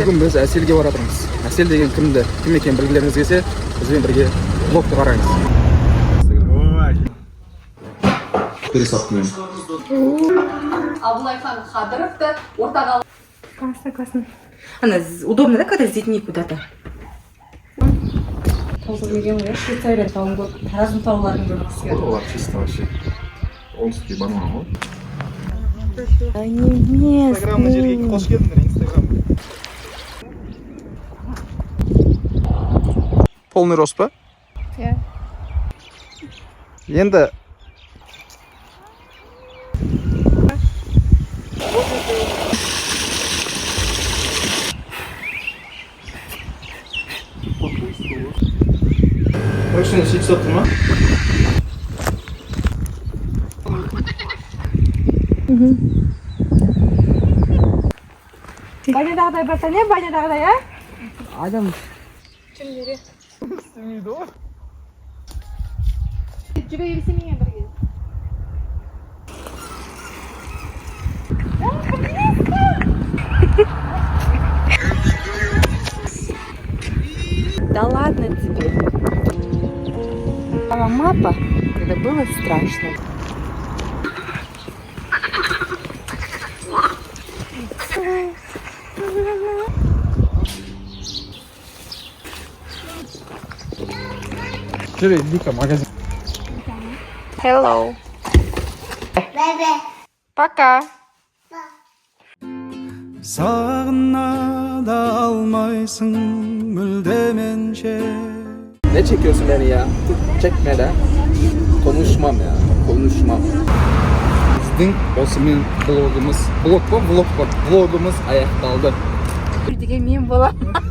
Bugün biz Asel'ge baratırmız. Asel degen kimdi? Kim eken bilgileriniz kelse, bizden birge vlogdu qaraymiz. Bir satmıyorum. Абылайхан Хадыровты ортаға Классно, классно. Она удобно, да, когда с детьми куда-то? Толзылмеген ғой, Швейцария тауын көріп, тараздың тауларын көргісі келді. Олар чисто вообще. Оңтүстікке бармаған ғой. Они местные. Қош келдіңдер Инстаграмға. Полный рост па? Иә. Енді Başını hiç satılma. Банядағыдай барса не банядағыдай, а? Адам. Жүргері. İstemiydi o. Жүре берсемен бірге. Да ладно тебе. Мапа, это было страшно. Şöyle Lika magazin. Hello. Пока. Sağına da almaysın müldemençe. Ne çekiyorsun beni ya? Çekme de. Konuşmam ya. Konuşmam. Bizдің осымен vlogumuz, vlog mu? Vlog var. Vlogumuz ayaktaldı. Деген мен боламын.